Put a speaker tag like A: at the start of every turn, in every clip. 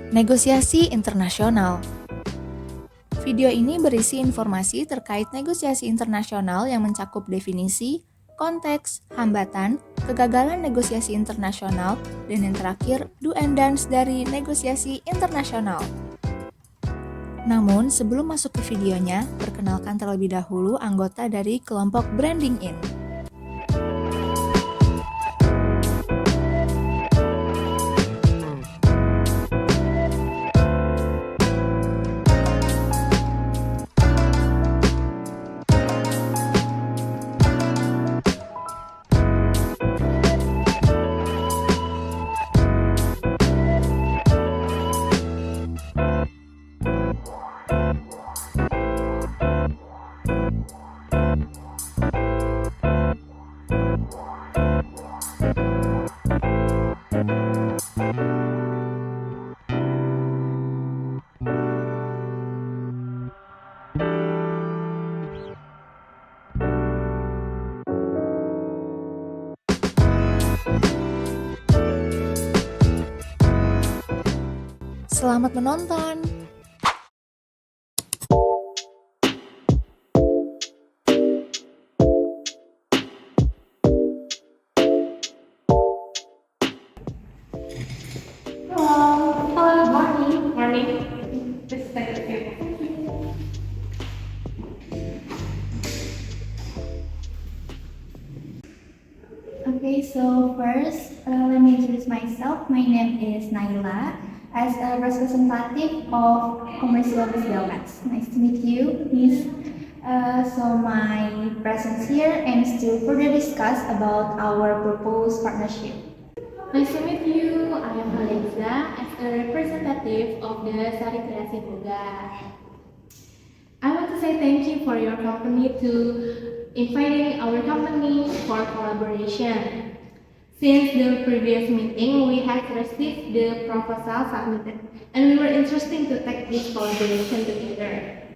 A: Negosiasi internasional. Video ini berisi informasi terkait negosiasi internasional yang mencakup definisi, konteks, hambatan, kegagalan negosiasi internasional, dan yang terakhir, do and don'ts dari negosiasi internasional. Namun, sebelum masuk ke videonya, perkenalkan terlebih dahulu anggota dari kelompok Branding In. Selamat menonton!
B: Hello, morning. This is Secretary.
C: Okay, so first, let me introduce myself. My name is Naila, as a representative of Commercial Developments. Nice to meet you, Miss. So my presence here aims to further discuss about our proposed partnership.
B: Nice to meet you. I am Aliza, as a representative of the Sari Kreasi Boga. I want to say thank you for your company to inviting our company for collaboration. Since the previous meeting, we had received the proposal submitted, and we were interested to take this collaboration together.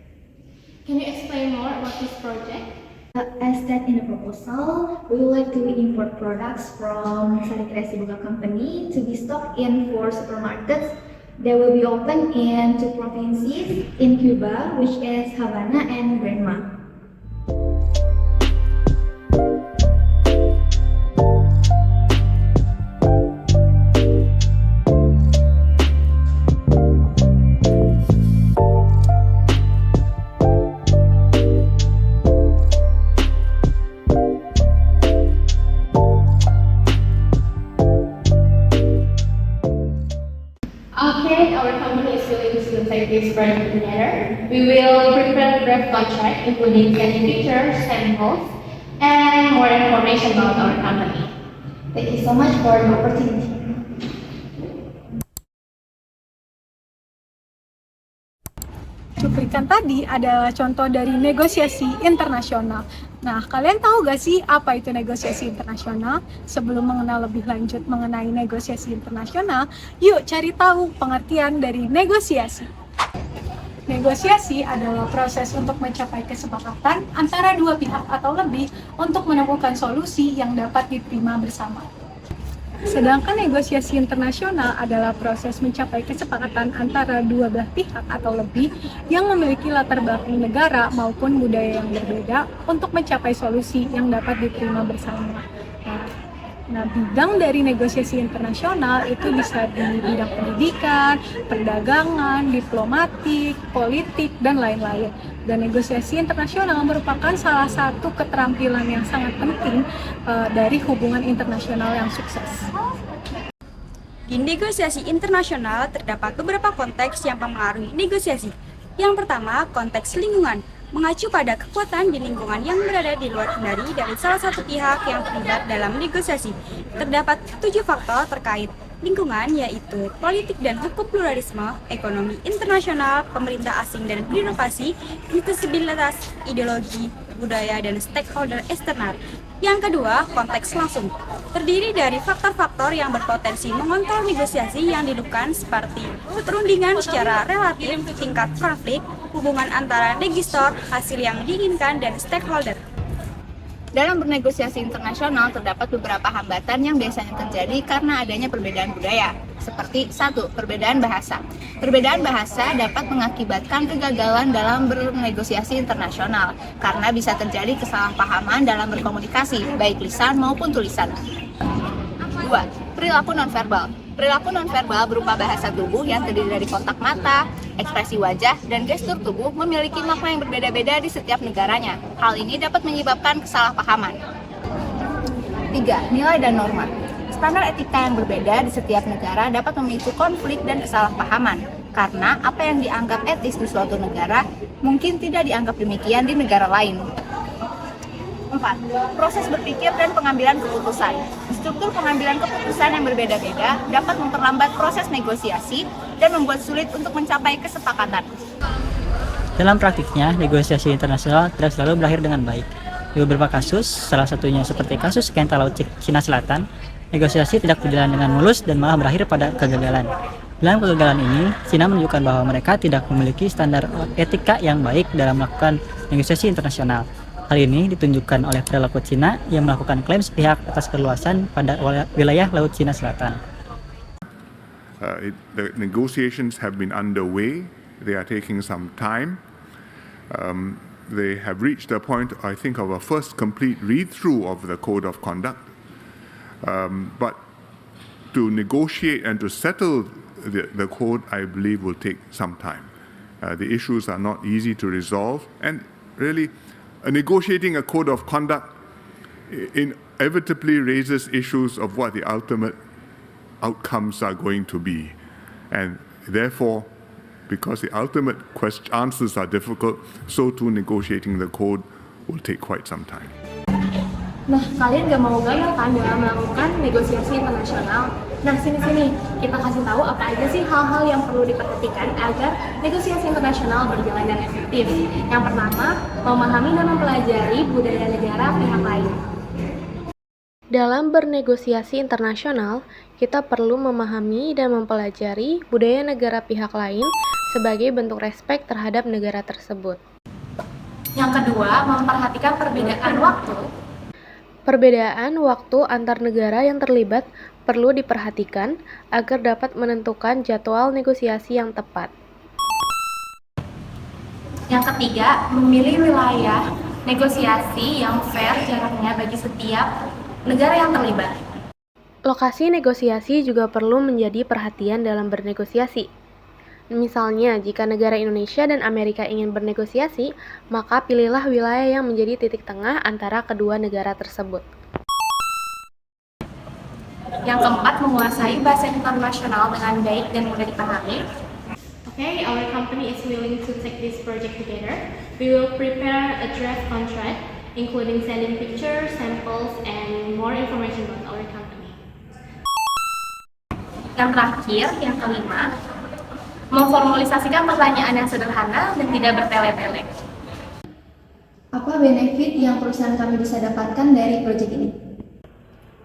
B: Can you explain more about this project?
C: As stated in the proposal, we would like to import products from Sari Kreasi Boga company to be stocked in 4 supermarkets that will be open in 2 provinces in Cuba, which is Havana and Granma.
B: Okay, our company is willing to take this project together. We will prepare a draft contract, including any features, samples, and more information about our company.
C: Thank you so much for the opportunity.
D: Cuplikan tadi adalah contoh dari negosiasi internasional. Nah, kalian tahu gak sih apa itu negosiasi internasional? Sebelum mengenal lebih lanjut mengenai negosiasi internasional, yuk cari tahu pengertian dari negosiasi. Negosiasi adalah proses untuk mencapai kesepakatan antara dua pihak atau lebih untuk menemukan solusi yang dapat diterima bersama. Sedangkan negosiasi internasional adalah proses mencapai kesepakatan antara dua belah pihak atau lebih yang memiliki latar belakang negara maupun budaya yang berbeda untuk mencapai solusi yang dapat diterima bersama. Nah, bidang dari negosiasi internasional itu bisa di bidang pendidikan, perdagangan, diplomatik, politik, dan lain-lain. Dan negosiasi internasional merupakan salah satu keterampilan yang sangat penting dari hubungan internasional yang sukses.
E: Di negosiasi internasional terdapat beberapa konteks yang mempengaruhi negosiasi. Yang pertama, konteks lingkungan, mengacu pada kekuatan di lingkungan yang berada di luar kendali dari salah satu pihak yang terlibat dalam negosiasi. Terdapat 7 faktor terkait lingkungan, yaitu politik dan hukum pluralisme, ekonomi internasional, pemerintah asing dan birokrasi, intelijensibilitas, ideologi, budaya, dan stakeholder eksternal. Yang kedua, konteks langsung, terdiri dari faktor-faktor yang berpotensi mengontrol negosiasi yang dilakukan seperti perundingan secara relatif, tingkat konflik, hubungan antara legislator, hasil yang diinginkan, dan stakeholder.
F: Dalam bernegosiasi internasional terdapat beberapa hambatan yang biasanya terjadi karena adanya perbedaan budaya.
A: seperti 1. Perbedaan bahasa. Perbedaan bahasa dapat mengakibatkan kegagalan dalam bernegosiasi internasional karena bisa terjadi kesalahpahaman dalam berkomunikasi, baik lisan maupun tulisan. 2. Perilaku nonverbal. Perilaku nonverbal berupa bahasa tubuh yang terdiri dari kontak mata, ekspresi wajah, dan gestur tubuh memiliki makna yang berbeda-beda di setiap negaranya. Hal ini dapat menyebabkan kesalahpahaman. 3. Nilai dan norma. Standar etika yang berbeda di setiap negara dapat memicu konflik dan kesalahpahaman, karena apa yang dianggap etis di suatu negara mungkin tidak dianggap demikian di negara lain. 4. Proses berpikir dan pengambilan keputusan. Struktur pengambilan keputusan yang berbeda-beda dapat memperlambat proses negosiasi dan membuat sulit untuk mencapai kesepakatan.
F: Dalam praktiknya, negosiasi internasional tidak selalu berakhir dengan baik. Di beberapa kasus, salah satunya seperti kasus Kenta Laut Cina Selatan, negosiasi tidak berjalan dengan mulus dan malah berakhir pada kegagalan. Dalam kegagalan ini, Cina menunjukkan bahwa mereka tidak memiliki standar etika yang baik dalam melakukan negosiasi internasional. Hal ini ditunjukkan oleh perilaku Cina yang melakukan klaim sepihak atas keluasan pada wilayah Laut Cina Selatan.
G: The negotiations have been underway. They are taking some time. They have reached the point, I think, of a first complete read-through of the Code of Conduct. But to negotiate and to settle the code, I believe, will take some time. The issues are not easy to resolve, and really, negotiating a code of conduct inevitably raises issues of what the ultimate outcomes are going to be. And therefore, because the ultimate answers are difficult, so too negotiating the code will take quite some time.
B: Nah, kalian gak mau gagal kan dalam melakukan negosiasi internasional? Nah, sini-sini kita kasih tahu apa aja sih hal-hal yang perlu diperhatikan agar negosiasi internasional berjalan dan efektif. Yang pertama, memahami dan mempelajari budaya negara pihak lain.
H: Dalam bernegosiasi internasional, kita perlu memahami dan mempelajari budaya negara pihak lain sebagai bentuk respek terhadap negara tersebut.
B: Yang kedua, memperhatikan perbedaan waktu.
H: Perbedaan waktu antar negara yang terlibat perlu diperhatikan agar dapat menentukan jadwal negosiasi yang tepat.
B: Yang ketiga, memilih wilayah negosiasi yang fair jaraknya bagi setiap negara yang terlibat.
H: Lokasi negosiasi juga perlu menjadi perhatian dalam bernegosiasi. Misalnya, jika negara Indonesia dan Amerika ingin bernegosiasi, maka pilihlah wilayah yang menjadi titik tengah antara kedua negara tersebut.
B: Yang keempat, menguasai bahasa internasional dengan baik dan mudah dipahami. Okay, our company is willing to take this project together. We will prepare a draft contract, including sending pictures, samples, and more information about our company. Yang terakhir, yang kelima, memformalisasikan pertanyaan yang sederhana dan tidak bertele-tele.
C: Apa benefit yang perusahaan kami bisa dapatkan dari proyek ini?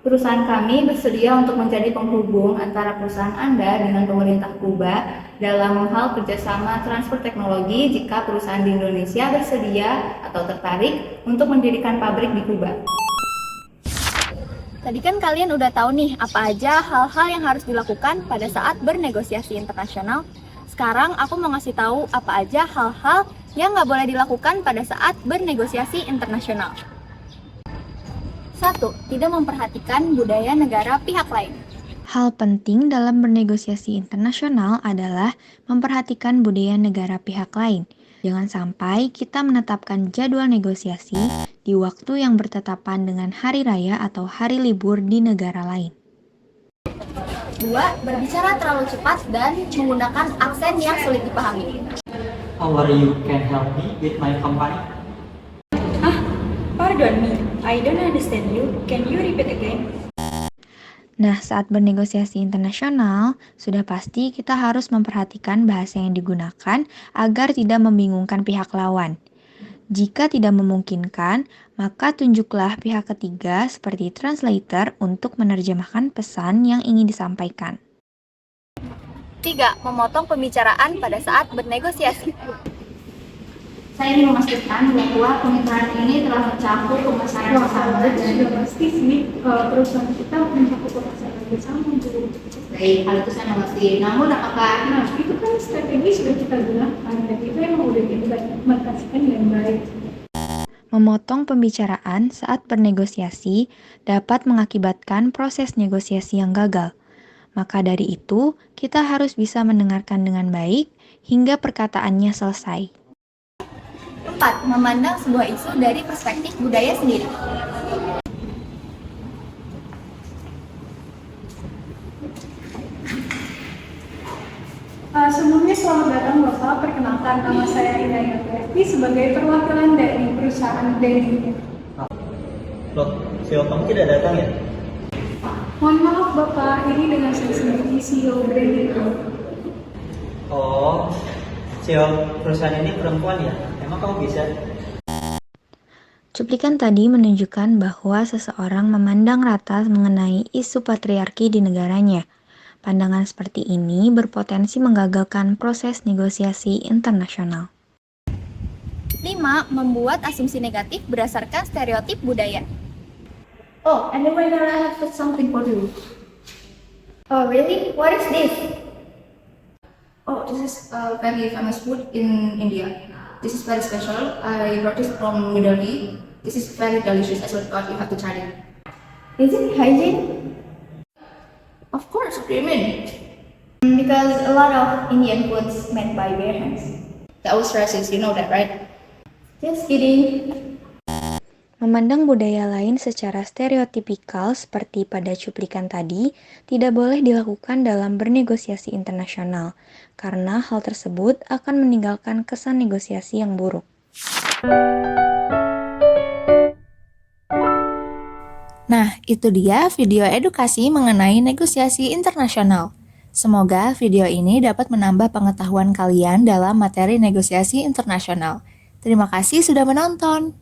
A: Perusahaan kami bersedia untuk menjadi penghubung antara perusahaan Anda dengan pemerintah Kuba dalam hal kerjasama transfer teknologi jika perusahaan di Indonesia bersedia atau tertarik untuk mendirikan pabrik di Kuba. Tadi kan kalian udah tahu nih apa aja hal-hal yang harus dilakukan pada saat bernegosiasi internasional. Sekarang aku mau ngasih tahu apa aja hal-hal yang nggak boleh dilakukan pada saat bernegosiasi internasional. 1. Tidak memperhatikan budaya negara pihak lain.
I: Hal penting dalam bernegosiasi internasional adalah memperhatikan budaya negara pihak lain. Jangan sampai kita menetapkan jadwal negosiasi di waktu yang bertetapan dengan hari raya atau hari libur di negara lain.
A: 2. Berbicara terlalu cepat dan menggunakan aksen yang sulit dipahami.
F: How are you can help me with my company?
E: Pardon me, I don't understand you. Can you repeat again?
I: Nah, saat bernegosiasi internasional, sudah pasti kita harus memperhatikan bahasa yang digunakan agar tidak membingungkan pihak lawan. Jika tidak memungkinkan, maka tunjuklah pihak ketiga seperti translator untuk menerjemahkan pesan yang ingin disampaikan.
A: 3. Memotong pembicaraan pada saat bernegosiasi.
C: Saya ingin memastikan bahwa pembicaraan ini telah mencakup pemasaran bersama dan
D: Sudah pasti sih kalau perusahaan kita mencakup pemasaran bersama.
C: Baik, hal itu saya mengerti. Namun apakah
D: Nah, itu kan strategi sudah kita gunakan dan itu emang udah diimplementasikan dengan baik.
I: Memotong pembicaraan saat bernegosiasi dapat mengakibatkan proses negosiasi yang gagal. Maka dari itu, kita harus bisa mendengarkan dengan baik hingga perkataannya selesai.
C: 4. Memandang sebuah isu dari perspektif budaya sendiri.
D: Sebelumnya selamat datang Bapak, perkenalkan nama saya Inaya Berti sebagai perwakilan dari perusahaan Branding.
F: Loh, CEO kamu tidak datang ya?
D: Mohon maaf Bapak, ini dengan saya sendiri CEO Branding.
F: Oh, CEO perusahaan ini perempuan ya? Emang kamu bisa?
I: Cuplikan tadi menunjukkan bahwa seseorang memandang rata mengenai isu patriarki di negaranya. Pandangan seperti ini berpotensi menggagalkan proses negosiasi internasional.
C: 5. Membuat asumsi negatif berdasarkan stereotip budaya. Oh, and then I have something for you. Oh, really? What is this?
A: Oh, this is a very famous food in India. This is very special. I brought this from New Delhi. This is very delicious. I thought you have to try it.
C: Is it hygiene?
A: Of course, what do you mean?
C: Because a lot of Indian foods made by bare hands.
A: That was racist, you know that, right?
C: Just kidding.
I: Memandang budaya lain secara stereotipikal seperti pada cuplikan tadi tidak boleh dilakukan dalam bernegosiasi internasional, karena hal tersebut akan meninggalkan kesan negosiasi yang buruk.
A: Nah, itu dia video edukasi mengenai negosiasi internasional. Semoga video ini dapat menambah pengetahuan kalian dalam materi negosiasi internasional. Terima kasih sudah menonton.